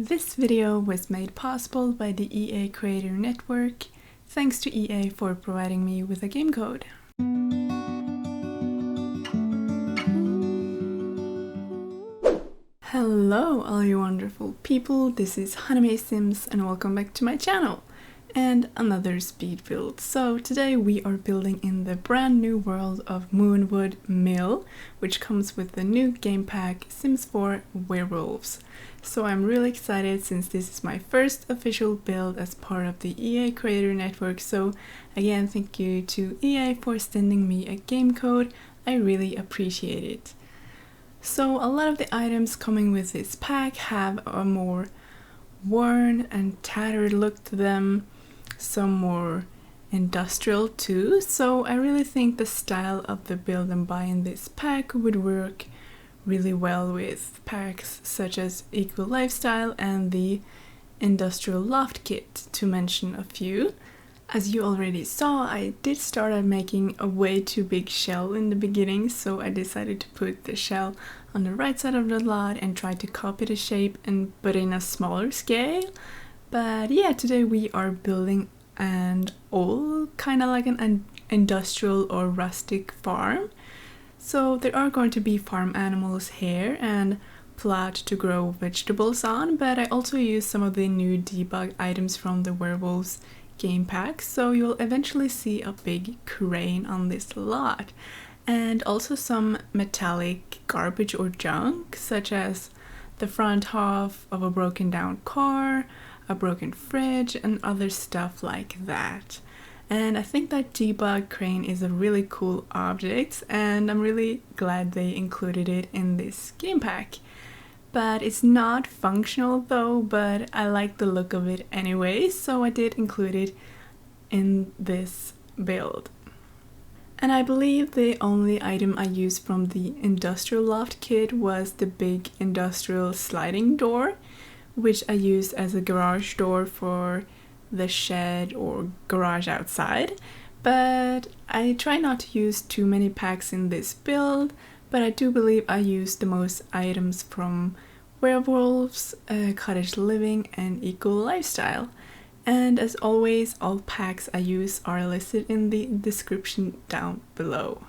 This video was made possible by the EA Creator Network. Thanks to EA for providing me with a game code. Hello all you wonderful people, this is honeymaysims and welcome back to my channel and another speed build. So today we are building in the brand new world of Moonwood Mill, which comes with the new game pack Sims 4 Werewolves. So I'm really excited since this is my first official build as part of the EA Creator Network. So again, thank you to EA for sending me a game code. I really appreciate it. So a lot of the items coming with this pack have a more worn and tattered look to them, some more industrial too. So I really think the style of the build and buy in this pack would work really well with packs such as Eco Lifestyle and the Industrial Loft kit, to mention a few. As you already saw, I did start at making a way too big shell in the beginning, so I decided to put the shell on the right side of the lot and try to copy the shape but in a smaller scale. But yeah, today we are building an old, kind of like an industrial or rustic farm. So there are going to be farm animals here and plot to grow vegetables on, but I also use some of the new debug items from the Werewolves Game Pack, so you'll eventually see a big crane on this lot. And also some metallic garbage or junk, such as the front half of a broken down car, a broken fridge, and other stuff like that. And I think that debug crane is a really cool object, and I'm really glad they included it in this game pack. But it's not functional though, but I like the look of it anyway, so I did include it in this build. And I believe the only item I used from the Industrial Loft kit was the big industrial sliding door, which I used as a garage door for the shed or garage outside. But I try not to use too many packs in this build, but I do believe I used the most items from Werewolves, Cottage Living, and Eco Lifestyle. And as always, all packs I use are listed in the description down below.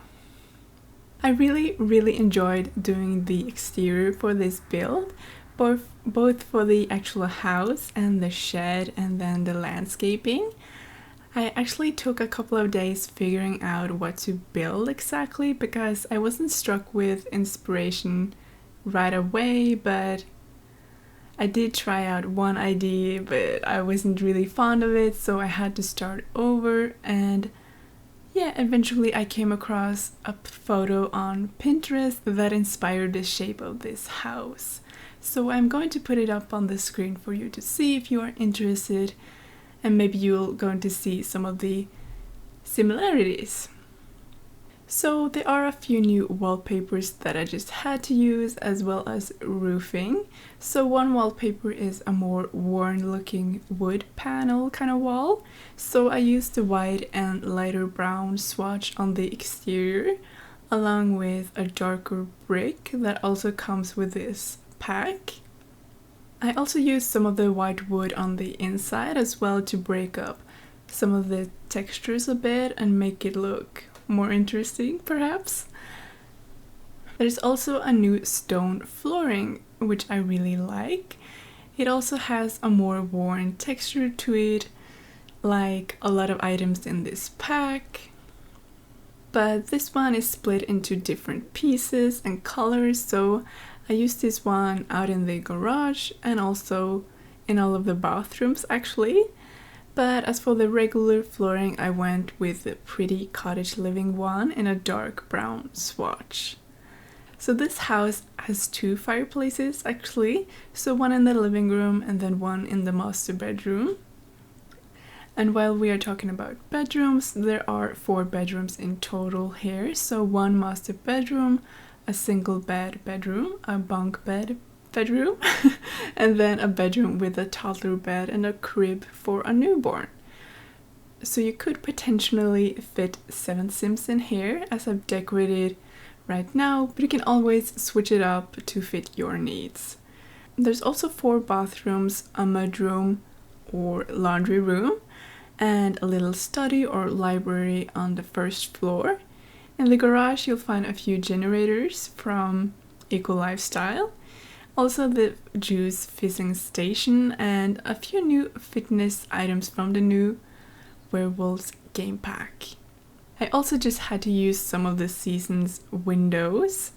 I really enjoyed doing the exterior for this build, both for the actual house and the shed and then the landscaping. I actually took a couple of days figuring out what to build exactly because I wasn't struck with inspiration right away, but I did try out one idea, but I wasn't really fond of it, so I had to start over. And yeah, eventually I came across a photo on Pinterest that inspired the shape of this house. So I'm going to put it up on the screen for you to see if you are interested, and maybe you're going to see some of the similarities. So there are a few new wallpapers that I just had to use, as well as roofing. So one wallpaper is a more worn looking wood panel kind of wall. So I used the white and lighter brown swatch on the exterior, along with a darker brick that also comes with this pack. I also used some of the white wood on the inside as well to break up some of the textures a bit and make it look more interesting, perhaps. There's also a new stone flooring, which I really like. It also has a more worn texture to it, like a lot of items in this pack. But this one is split into different pieces and colors, so I used this one out in the garage and also in all of the bathrooms actually. But as for the regular flooring, I went with the pretty Cottage Living one in a dark brown swatch. So this house has two fireplaces actually, so one in the living room and then one in the master bedroom. And while we are talking about bedrooms, there are 4 bedrooms in total here. So one master bedroom, a single bed bedroom, a bunk bed bedroom, and then a bedroom with a toddler bed and a crib for a newborn. So you could potentially fit 7 Sims in here as I've decorated right now, but you can always switch it up to fit your needs. There's also 4 bathrooms, a mudroom or laundry room, and a little study or library on the first floor. In the garage you'll find a few generators from Eco Lifestyle, also the juice fizzing station, and a few new fitness items from the new Werewolves Game Pack. I also just had to use some of the season's windows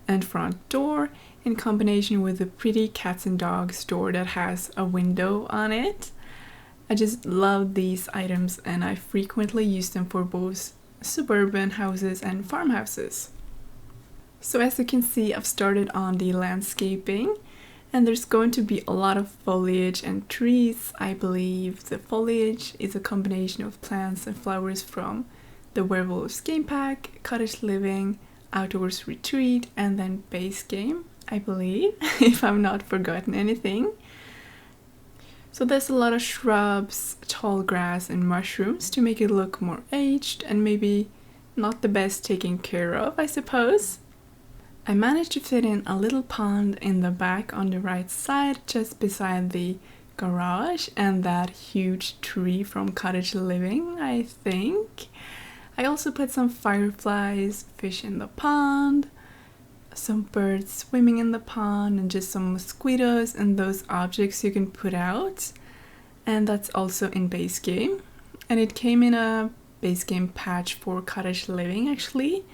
and front door in combination with the pretty cats and dogs door that has a window on it. I just love these items and I frequently use them for both suburban houses and farmhouses. So as you can see, I've started on the landscaping and there's going to be a lot of foliage and trees. I believe the foliage is a combination of plants and flowers from the Werewolves Game Pack, Cottage Living, Outdoors Retreat, and then Base Game, I believe, if I've not forgotten anything. So there's a lot of shrubs, tall grass and mushrooms to make it look more aged and maybe not the best taken care of, I suppose. I managed to fit in a little pond in the back on the right side just beside the garage and that huge tree from Cottage Living, I think. I also put some fireflies, fish in the pond, some birds swimming in the pond, and just some mosquitoes and those objects you can put out. And that's also in base game. And it came in a base game patch for Cottage Living actually.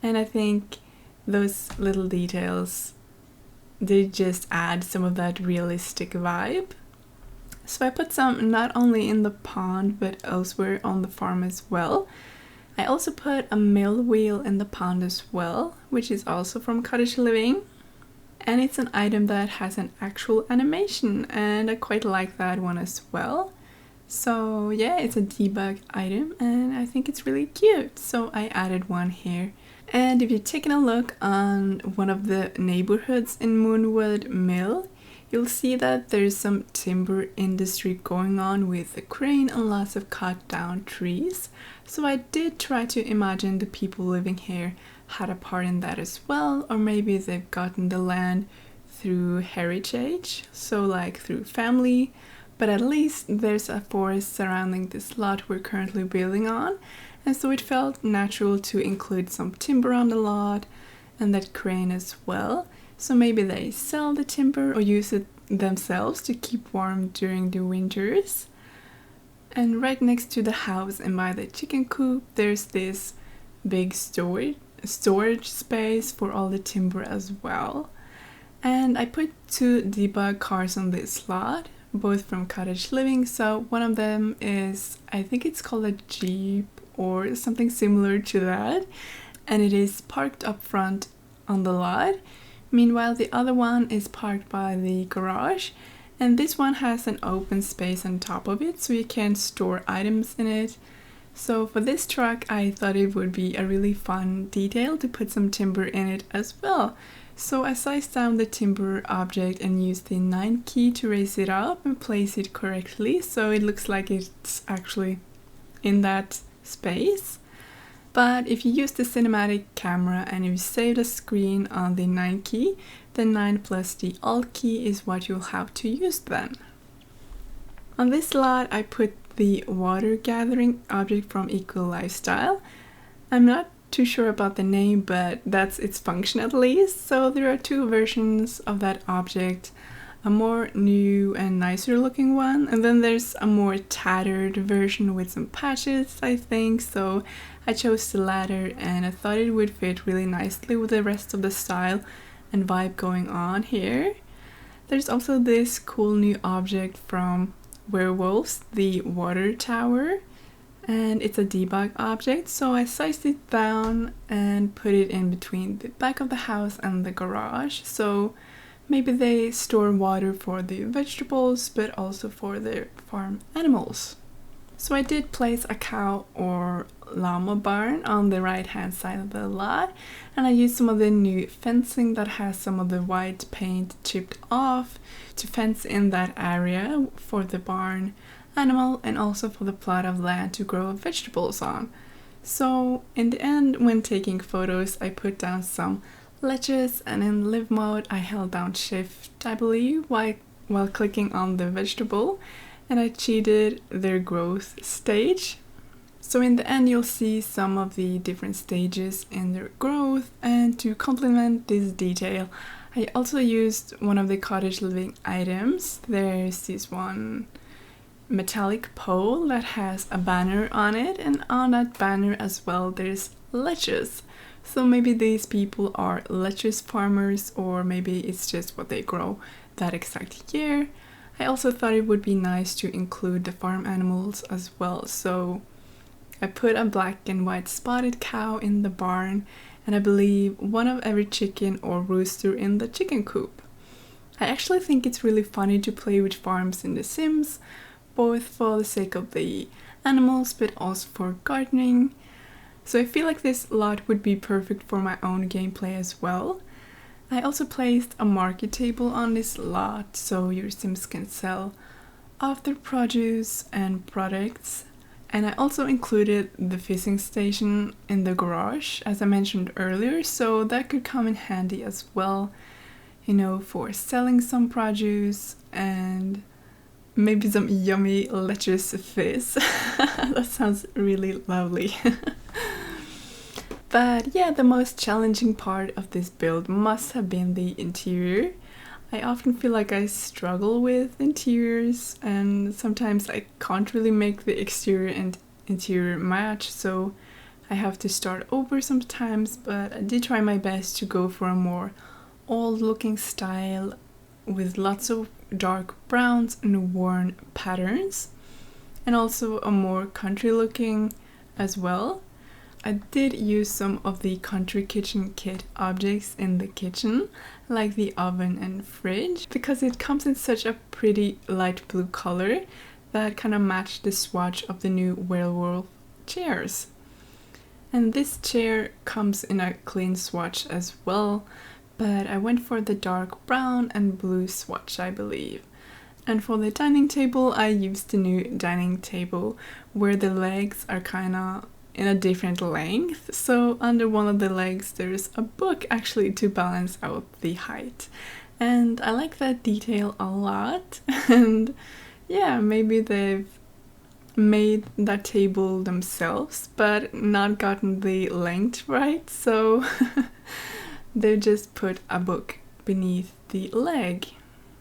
And I think those little details, they just add some of that realistic vibe. So I put some not only in the pond but elsewhere on the farm as well. I also put a mill wheel in the pond as well, which is also from Cottage Living. And it's an item that has an actual animation and I quite like that one as well. So yeah, it's a debug item and I think it's really cute. So I added one here. And if you're taking a look on one of the neighborhoods in Moonwood Mill, you'll see that there's some timber industry going on with a crane and lots of cut down trees. So I did try to imagine the people living here had a part in that as well, or maybe they've gotten the land through heritage, so like through family, but at least there's a forest surrounding this lot we're currently building on, and so it felt natural to include some timber on the lot and that crane as well. So maybe they sell the timber or use it themselves to keep warm during the winters. And right next to the house and by the chicken coop, there's this big storage space for all the timber as well. And I put 2 debug cars on this lot, both from Cottage Living. So one of them is, I think it's called a Jeep or something similar to that, and it is parked up front on the lot. Meanwhile, the other one is parked by the garage, and this one has an open space on top of it so you can store items in it. So for this truck, I thought it would be a really fun detail to put some timber in it as well. So I sized down the timber object and used the 9 key to raise it up and place it correctly so it looks like it's actually in that space. But if you use the cinematic camera and if you save the screen on the 9 key, the 9 plus the Alt key is what you'll have to use then. On this lot, I put the water gathering object from Eco Lifestyle. I'm not too sure about the name, but that's its function at least. So there are 2 versions of that object, a more new and nicer looking one, and then there's a more tattered version with some patches, I think. So I chose the latter and I thought it would fit really nicely with the rest of the style and vibe going on here. There's also this cool new object from Werewolves, the water tower, and it's a debug object, so I sized it down and put it in between the back of the house and the garage. So maybe they store water for the vegetables but also for their farm animals. So I did place a cow or llama barn on the right hand side of the lot, and I used some of the new fencing that has some of the white paint chipped off to fence in that area for the barn animal and also for the plot of land to grow vegetables on. So in the end, when taking photos, I put down some ledges, and in live mode I held down shift, I believe, while clicking on the vegetable, and I cheated their growth stage. So in the end you'll see some of the different stages in their growth, and to complement this detail I also used one of the cottage living items. There's this one metallic pole that has a banner on it, and on that banner as well there's lettuce. So maybe these people are lettuce farmers, or maybe it's just what they grow that exact year. I also thought it would be nice to include the farm animals as well, so I put a black and white spotted cow in the barn, and I believe one of every chicken or rooster in the chicken coop. I actually think it's really funny to play with farms in The Sims, both for the sake of the animals but also for gardening. So I feel like this lot would be perfect for my own gameplay as well. I also placed a market table on this lot so your Sims can sell off their produce and products. And I also included the fishing station in the garage, as I mentioned earlier, so that could come in handy as well, you know, for selling some produce and maybe some yummy lettuce fish. That sounds really lovely. But yeah, the most challenging part of this build must have been the interior. I often feel like I struggle with interiors, and sometimes I can't really make the exterior and interior match, so I have to start over sometimes, but I did try my best to go for a more old looking style with lots of dark browns and worn patterns, and also a more country looking as well. I did use some of the country kitchen kit objects in the kitchen, like the oven and fridge, because it comes in such a pretty light blue color that kind of matched the swatch of the new Werewolf chairs. And this chair comes in a clean swatch as well, but I went for the dark brown and blue swatch, I believe. And for the dining table, I used the new dining table where the legs are kind of in a different length, so under one of the legs there's a book actually to balance out the height, and I like that detail a lot. And yeah, maybe they've made that table themselves but not gotten the length right, so they just put a book beneath the leg.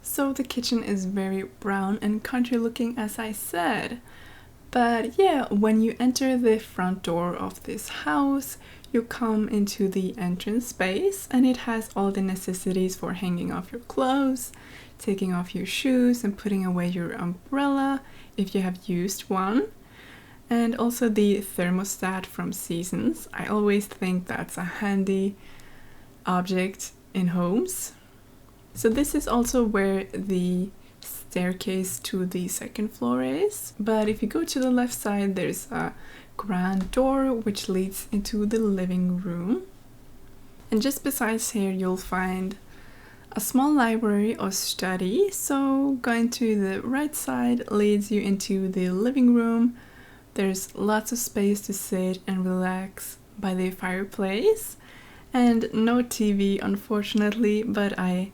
So the kitchen is very brown and country looking, as I said. But yeah, when you enter the front door of this house, you come into the entrance space, and it has all the necessities for hanging off your clothes, taking off your shoes, and putting away your umbrella if you have used one. And also the thermostat from Seasons. I always think that's a handy object in homes. So this is also where the staircase to the second floor is, but if you go to the left side there's a grand door which leads into the living room, and just besides here you'll find a small library or study. So going to the right side leads you into the living room. There's lots of space to sit and relax by the fireplace, and no TV unfortunately, but I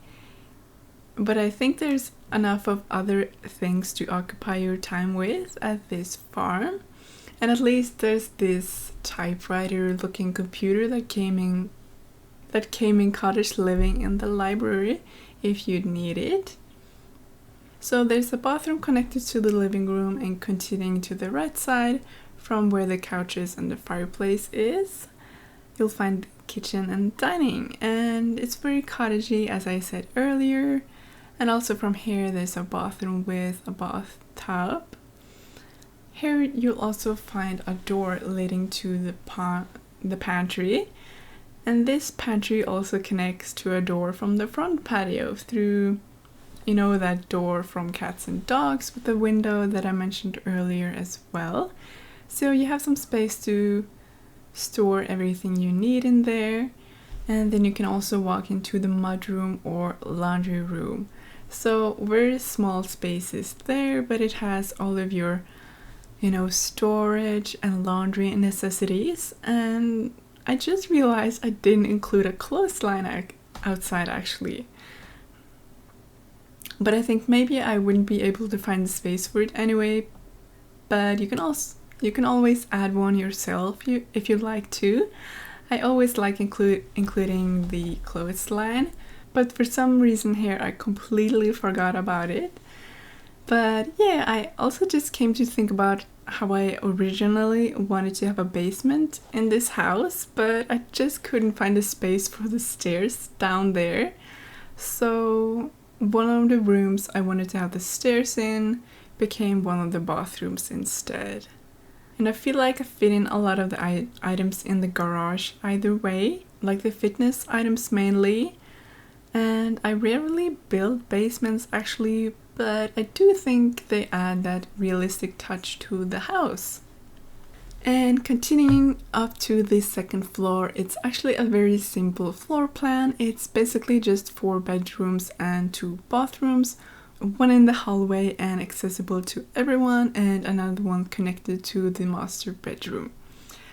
think there's enough of other things to occupy your time with at this farm. And at least there's this typewriter looking computer that came in Cottage living in the library if you'd need it. So there's a bathroom connected to the living room, and continuing to the right side from where the couches and the fireplace is, you'll find kitchen and dining, and it's very cottagey as I said earlier. And also from here there's a bathroom with a bathtub. Here you'll also find a door leading to the pantry, and this pantry also connects to a door from the front patio through, you know, that door from Cats and Dogs with the window that I mentioned earlier as well. So you have some space to store everything you need in there, and then you can also walk into the mudroom or laundry room. So very small spaces there, but it has all of your, you know, storage and laundry necessities. And I just realized I didn't include a clothesline outside actually. But I think maybe I wouldn't be able to find the space for it anyway. But you can always add one yourself if you'd like to. I always like including the clothesline, but for some reason here I completely forgot about it. But yeah, I also just came to think about how I originally wanted to have a basement in this house, but I just couldn't find a space for the stairs down there. So one of the rooms I wanted to have the stairs in became one of the bathrooms instead. And I feel like I fit in a lot of the items in the garage either way, like the fitness items mainly. And I rarely build basements actually, but I do think they add that realistic touch to the house. And continuing up to the second floor, it's actually a very simple floor plan. It's basically just 4 bedrooms and 2 bathrooms, one in the hallway and accessible to everyone, and another one connected to the master bedroom.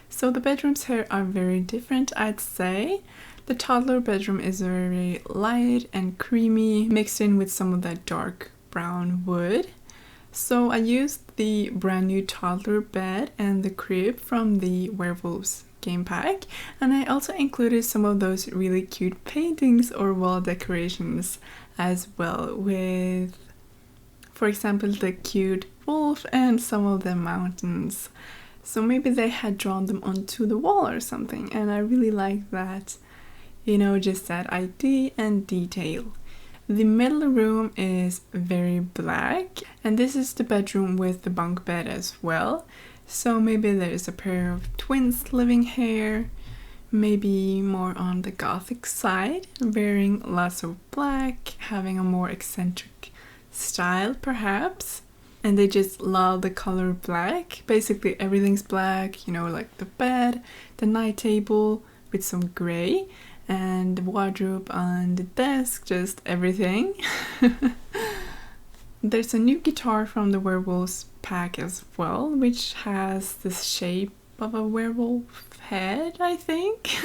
So the bedrooms here are very different, I'd say. The toddler bedroom is very light and creamy, mixed in with some of that dark brown wood. So I used the brand new toddler bed and the crib from the Werewolves Game Pack, and I also included some of those really cute paintings or wall decorations as well, with, for example, the cute wolf and some of the mountains. So maybe they had drawn them onto the wall or something, and I really like that, you know, just that idea and detail. The middle room is very black, and this is the bedroom with the bunk bed as well. So maybe there's a pair of twins living here, maybe more on the gothic side, wearing lots of black, having a more eccentric style perhaps. And they just love the color black. Basically everything's black, you know, like the bed, the night table with some gray, and the wardrobe on the desk, just everything. There's a new guitar from the Werewolves pack as well, which has the shape of a werewolf head, I think.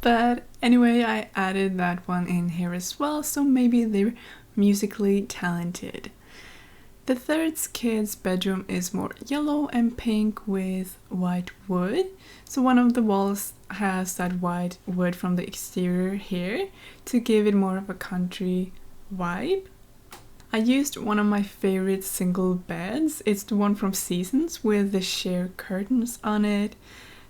But anyway, I added that one in here as well, so maybe they're musically talented. The third kid's bedroom is more yellow and pink with white wood. So one of the walls has that white wood from the exterior here to give it more of a country vibe. I used one of my favorite single beds. It's the one from Seasons with the sheer curtains on it.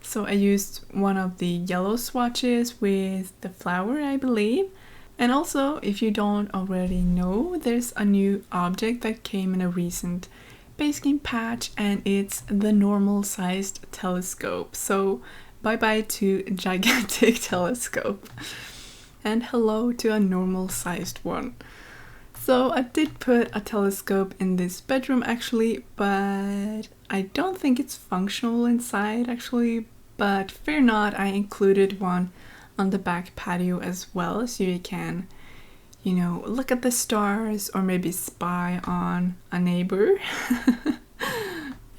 So I used one of the yellow swatches with the flower, I believe. And also, if you don't already know, there's a new object that came in a recent base game patch, and it's the normal sized telescope. So bye bye to gigantic telescope, and hello to a normal sized one. So I did put a telescope in this bedroom actually, but I don't think it's functional inside actually, but fear not, I included one on the back patio as well, so you can, you know, look at the stars or maybe spy on a neighbor.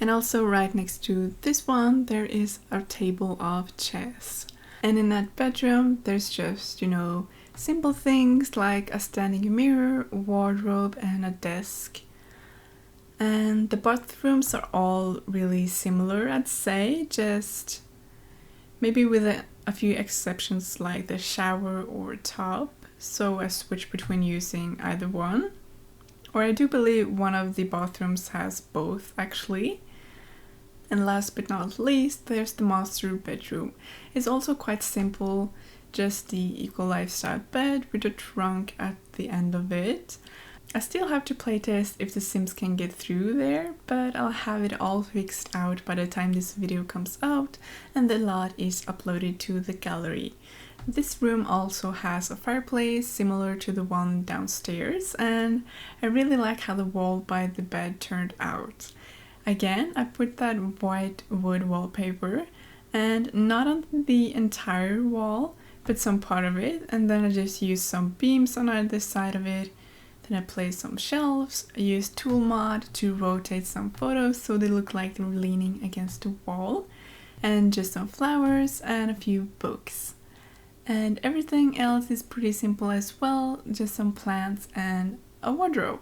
And also right next to this one there is a table of chess, and in that bedroom there's just, you know, simple things like a standing mirror, wardrobe and a desk. And the bathrooms are all really similar, I'd say, just maybe with a few exceptions like the shower or tub, so I switch between using either one. Or I do believe one of the bathrooms has both actually. And last but not least, there's the master bedroom. It's also quite simple, just the eco lifestyle bed with a trunk at the end of it. I still have to playtest if the Sims can get through there, but I'll have it all fixed out by the time this video comes out and the lot is uploaded to the gallery. This room also has a fireplace similar to the one downstairs, and I really like how the wall by the bed turned out. Again, I put that white wood wallpaper, and not on the entire wall, but some part of it, and then I just used some beams on either side of it. Then I placed some shelves. I used tool mod to rotate some photos so they look like they're leaning against the wall. and just some flowers and a few books. And everything else is pretty simple as well, just some plants and a wardrobe.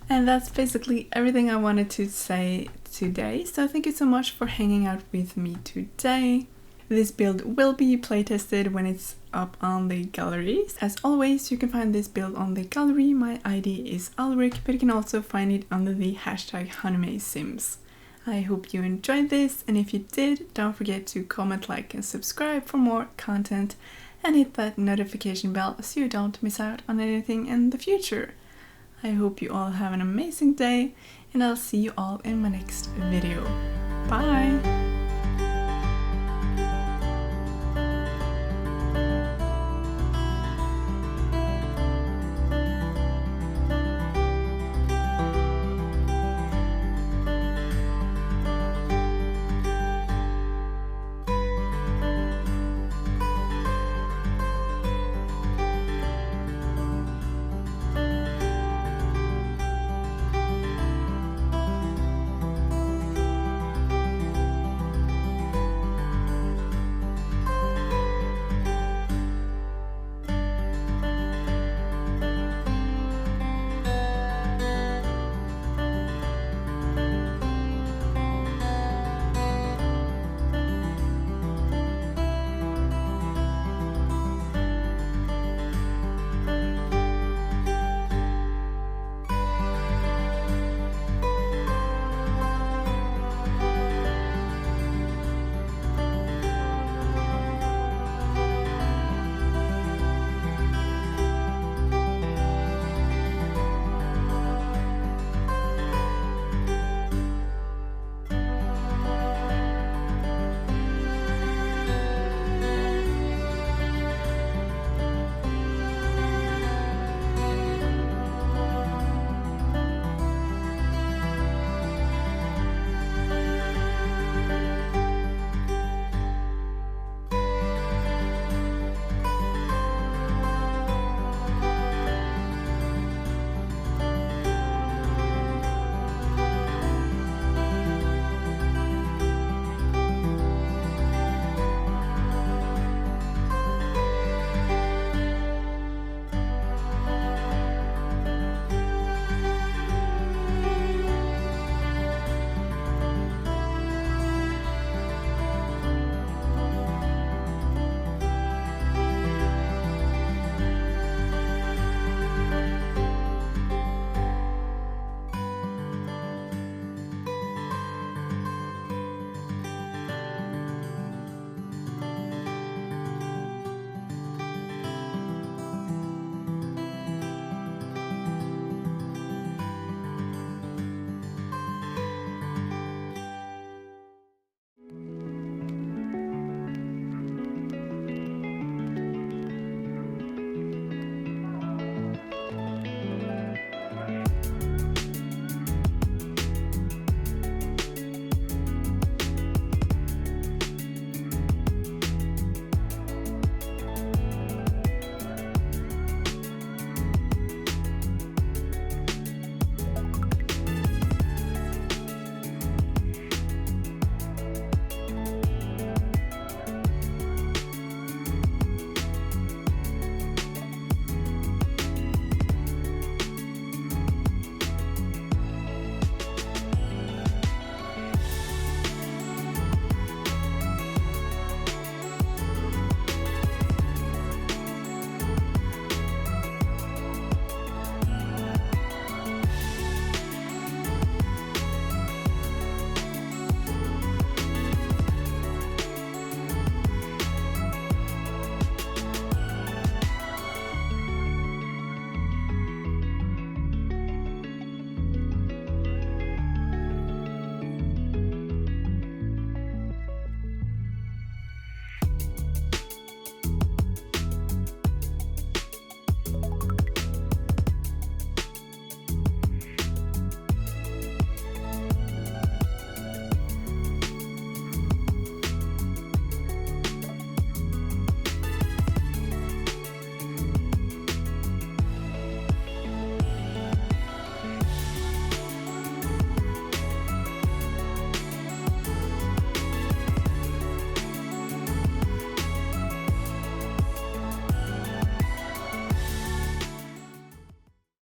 And that's basically everything I wanted to say today, so thank you so much for hanging out with me today. This build will be playtested when it's up on the galleries. As always, you can find this build on the gallery. My ID is Alric, but you can also find it under the hashtag honeymaysims. I hope you enjoyed this, and if you did, don't forget to comment, like, and subscribe for more content, and hit that notification bell so you don't miss out on anything in the future. I hope you all have an amazing day, and I'll see you all in my next video. Bye!